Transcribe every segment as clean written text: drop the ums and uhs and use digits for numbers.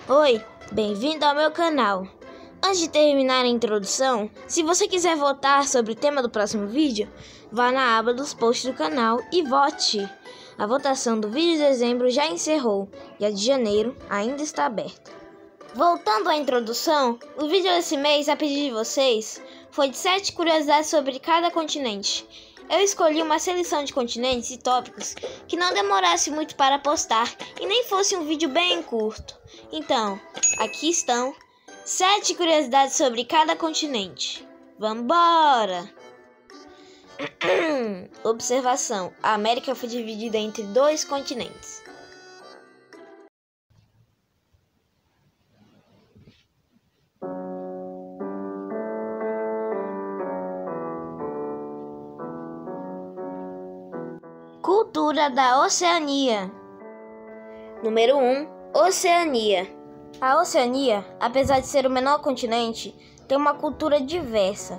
Oi, bem-vindo ao meu canal. Antes de terminar a introdução, se você quiser votar sobre o tema do próximo vídeo, vá na aba dos posts do canal e vote. A votação do vídeo de dezembro já encerrou e a de janeiro ainda está aberta. Voltando à introdução, o vídeo desse mês, a pedido de vocês, foi de 7 curiosidades sobre cada continente. Eu escolhi uma seleção de continentes e tópicos que não demorasse muito para postar e nem fosse um vídeo bem curto. Então, aqui estão 7 curiosidades sobre cada continente. Vambora! Observação: a América foi dividida entre 2 continentes. Cultura da Oceania. Número 1. Oceania. A Oceania, apesar de ser o menor continente, tem uma cultura diversa,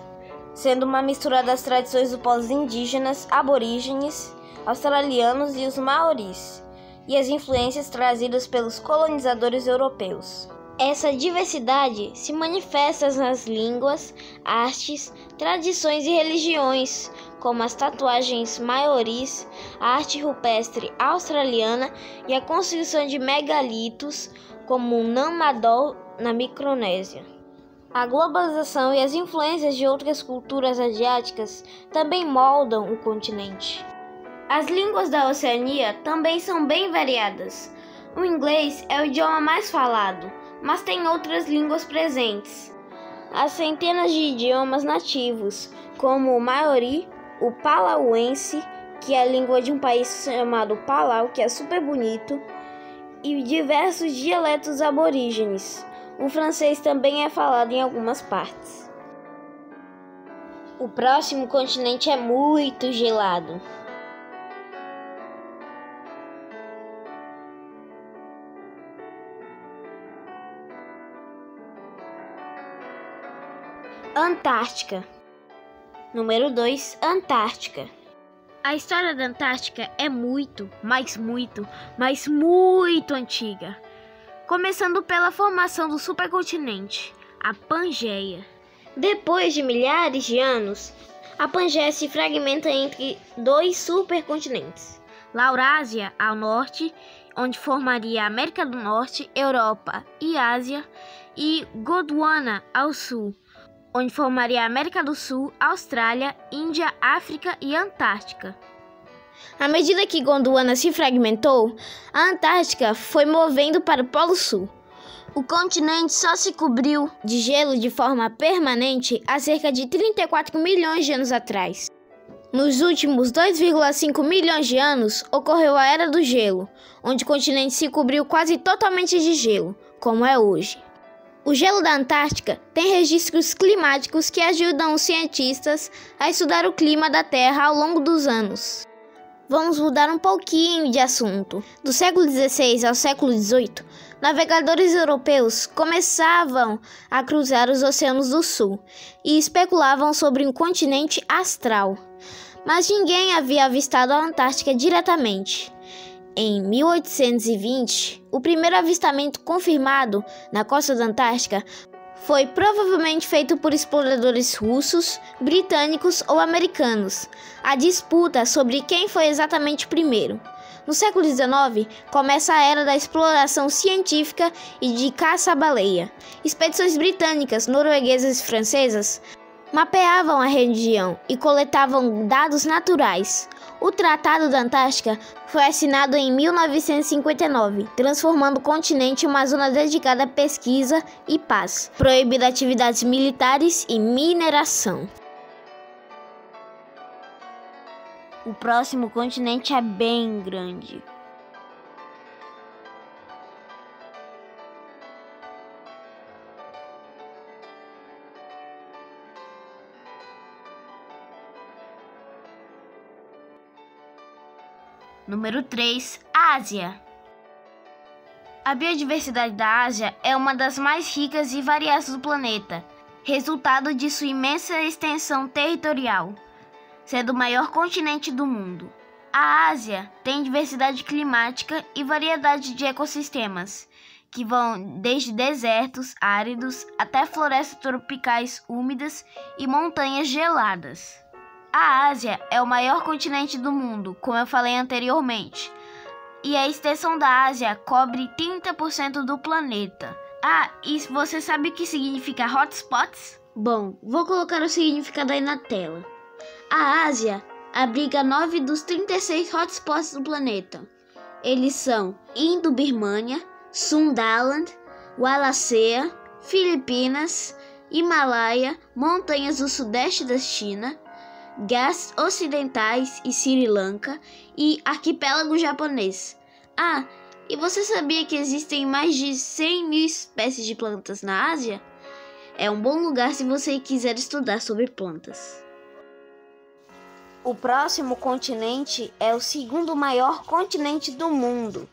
sendo uma mistura das tradições dos povos indígenas, aborígenes, australianos e os maoris, e as influências trazidas pelos colonizadores europeus. Essa diversidade se manifesta nas línguas, artes, tradições e religiões, como as tatuagens maoris, a arte rupestre australiana e a construção de megalitos, como o Namdol na Micronésia. A globalização e as influências de outras culturas asiáticas também moldam o continente. As línguas da Oceania também são bem variadas. O inglês é o idioma mais falado, mas tem outras línguas presentes. Há centenas de idiomas nativos, como o maori, o palauense, que é a língua de um país chamado Palau, que é super bonito, e diversos dialetos aborígenes. O francês também é falado em algumas partes. O próximo continente é muito gelado. Antártica. Número 2. Antártica. A história da Antártica é muito antiga. Começando pela formação do supercontinente, a Pangeia. Depois de milhares de anos, a Pangeia se fragmenta entre 2 supercontinentes. Laurásia, ao norte, onde formaria a América do Norte, Europa e Ásia, e Gondwana, ao sul, onde formaria a América do Sul, Austrália, Índia, África e Antártica. À medida que Gondwana se fragmentou, a Antártica foi movendo para o Polo Sul. O continente só se cobriu de gelo de forma permanente há cerca de 34 milhões de anos atrás. Nos últimos 2,5 milhões de anos, ocorreu a Era do Gelo, onde o continente se cobriu quase totalmente de gelo, como é hoje. O gelo da Antártica tem registros climáticos que ajudam os cientistas a estudar o clima da Terra ao longo dos anos. Vamos mudar um pouquinho de assunto. Do século XVI ao século XVIII, navegadores europeus começavam a cruzar os oceanos do sul e especulavam sobre um continente astral, mas ninguém havia avistado a Antártica diretamente. Em 1820, o primeiro avistamento confirmado na costa da Antártica foi provavelmente feito por exploradores russos, britânicos ou americanos. A disputa sobre quem foi exatamente o primeiro. No século XIX, começa a era da exploração científica e de caça-baleia. Expedições britânicas, norueguesas e francesas mapeavam a região e coletavam dados naturais. O Tratado da Antártica foi assinado em 1959, transformando o continente em uma zona dedicada à pesquisa e paz, proibindo atividades militares e mineração. O próximo continente é bem grande. Número 3. Ásia. A biodiversidade da Ásia é uma das mais ricas e variadas do planeta, resultado de sua imensa extensão territorial, sendo o maior continente do mundo. A Ásia tem diversidade climática e variedade de ecossistemas, que vão desde desertos áridos até florestas tropicais úmidas e montanhas geladas. A Ásia é o maior continente do mundo, como eu falei anteriormente, e a extensão da Ásia cobre 30% do planeta. Ah, e você sabe o que significa hotspots? Bom, vou colocar o significado aí na tela. A Ásia abriga 9 dos 36 hotspots do planeta. Eles são Indo-Birmânia, Sundaland, Wallacea, Filipinas, Himalaia, montanhas do sudeste da China, Ghats ocidentais e Sri Lanka e arquipélago japonês. Ah, e você sabia que existem mais de 100 mil espécies de plantas na Ásia? É um bom lugar se você quiser estudar sobre plantas. O próximo continente é o segundo maior continente do mundo.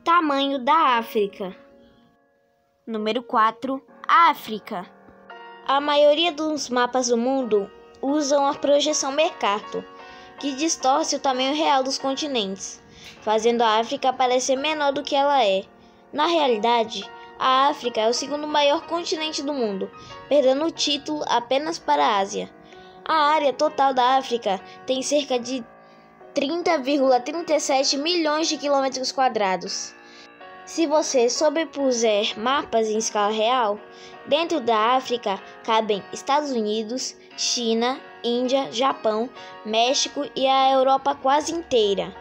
Tamanho da África. Número 4. África. A maioria dos mapas do mundo usam a projeção Mercator, que distorce o tamanho real dos continentes, fazendo a África parecer menor do que ela é. Na realidade, a África é o segundo maior continente do mundo, perdendo o título apenas para a Ásia. A área total da África tem cerca de 30,37 milhões de quilômetros quadrados. Se você sobrepuser mapas em escala real, dentro da África cabem Estados Unidos, China, Índia, Japão, México e a Europa quase inteira.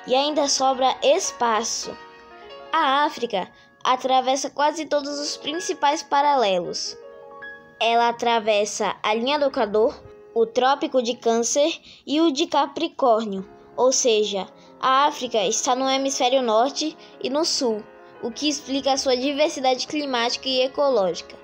E ainda sobra espaço. A África atravessa quase todos os principais paralelos. Ela atravessa a linha do Equador, o Trópico de Câncer e o de Capricórnio, ou seja, a África está no hemisfério norte e no sul, o que explica a sua diversidade climática e ecológica.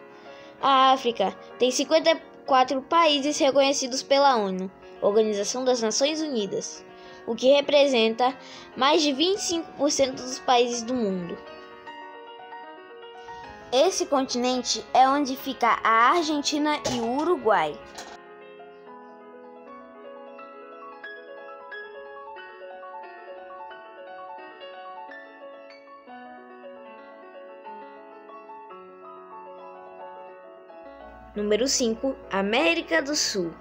A África tem 54 países reconhecidos pela ONU, Organização das Nações Unidas, o que representa mais de 25% dos países do mundo. Esse continente é onde fica a Argentina e o Uruguai. Número 5. América do Sul.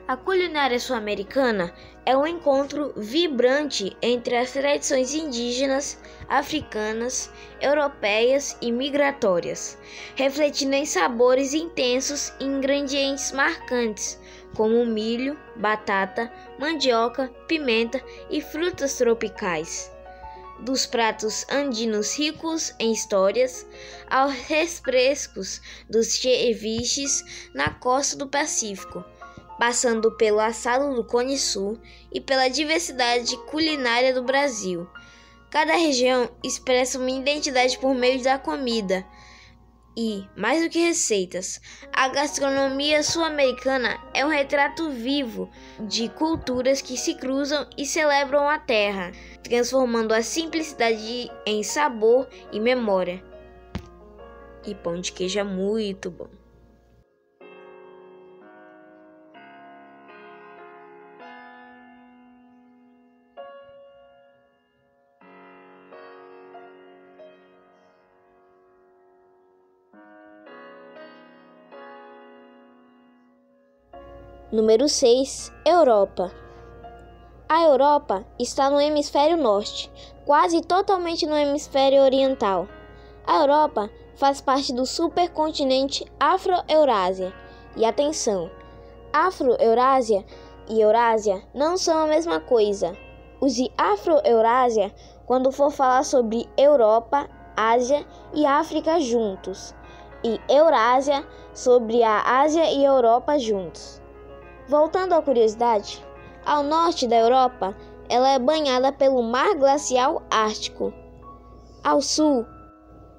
A culinária sul-americana é um encontro vibrante entre as tradições indígenas, africanas, europeias e migratórias, refletindo em sabores intensos e ingredientes marcantes, como milho, batata, mandioca, pimenta e frutas tropicais. Dos pratos andinos ricos em histórias, aos refrescos dos ceviches na costa do Pacífico, passando pelo assado do Cone Sul e pela diversidade culinária do Brasil. Cada região expressa uma identidade por meio da comida. E, mais do que receitas, a gastronomia sul-americana é um retrato vivo de culturas que se cruzam e celebram a terra, transformando a simplicidade em sabor e memória. E pão de queijo é muito bom. Número 6. Europa. A Europa está no hemisfério norte, quase totalmente no hemisfério oriental. A Europa faz parte do supercontinente Afro-Eurásia. E atenção, Afro-Eurásia e Eurásia não são a mesma coisa. Use Afro-Eurásia quando for falar sobre Europa, Ásia e África juntos, e Eurásia sobre a Ásia e Europa juntos. Voltando à curiosidade, ao norte da Europa, ela é banhada pelo Mar Glacial Ártico. Ao sul,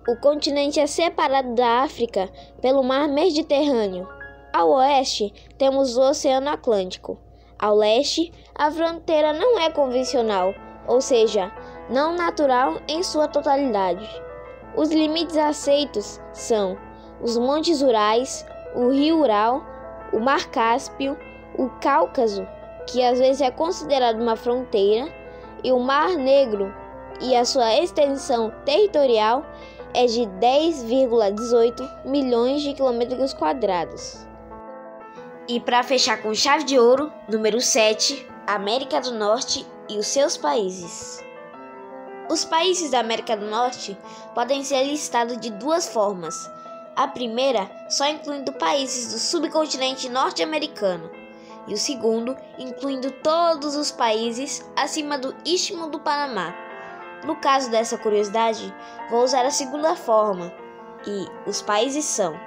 o continente é separado da África pelo Mar Mediterrâneo. Ao oeste, temos o Oceano Atlântico. Ao leste, a fronteira não é convencional, ou seja, não natural em sua totalidade. Os limites aceitos são os Montes Urais, o Rio Ural, o Mar Cáspio, o Cáucaso, que às vezes é considerado uma fronteira, e o Mar Negro, e a sua extensão territorial é de 10,18 milhões de quilômetros quadrados. E para fechar com chave de ouro, número 7, América do Norte e os seus países. Os países da América do Norte podem ser listados de duas formas. A primeira, só incluindo países do subcontinente norte-americano, e o segundo, incluindo todos os países acima do Istmo do Panamá. No caso dessa curiosidade, vou usar a segunda forma, e os países são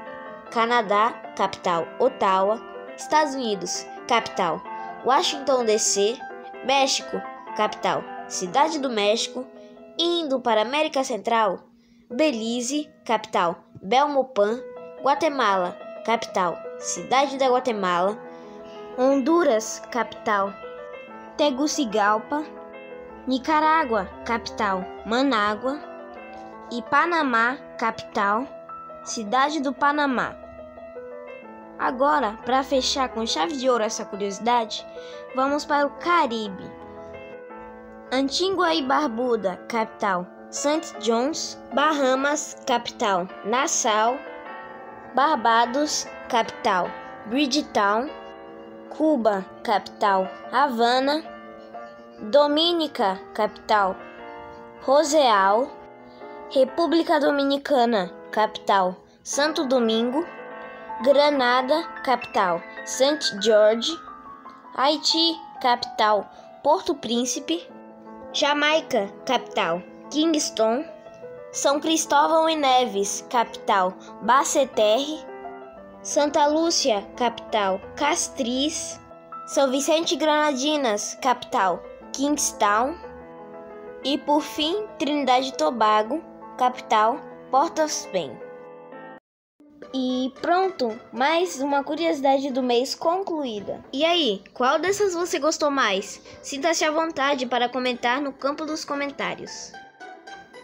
Canadá, capital Ottawa, Estados Unidos, capital Washington DC, México, capital Cidade do México, indo para a América Central, Belize, capital Belmopan, Guatemala, capital Cidade da Guatemala, Honduras, capital Tegucigalpa, Nicarágua, capital Manágua, e Panamá, capital Cidade do Panamá. Agora, para fechar com chave de ouro essa curiosidade, vamos para o Caribe. Antigua e Barbuda, capital St. John's, Bahamas, capital Nassau, Barbados, capital Bridgetown, Cuba, capital Havana, Dominica, capital Roseau, República Dominicana, capital Santo Domingo, Granada, capital St. George, Haiti, capital Porto Príncipe, Jamaica, capital Kingston, São Cristóvão e Neves, capital Basseterre, Santa Lúcia, capital Castries, São Vicente e Granadinas, capital Kingstown, e por fim Trindade e Tobago, capital Port of Spain. E pronto, mais uma curiosidade do mês concluída. E aí, qual dessas você gostou mais? Sinta-se à vontade para comentar no campo dos comentários.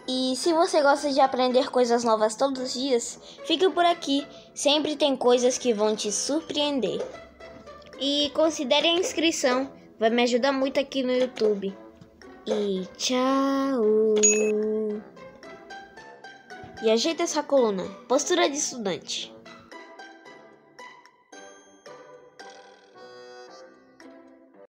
E se você gosta de aprender coisas novas todos os dias, fique por aqui, sempre tem coisas que vão te surpreender. E considere a inscrição, vai me ajudar muito aqui no YouTube. E tchau! E ajeita essa coluna, postura de estudante.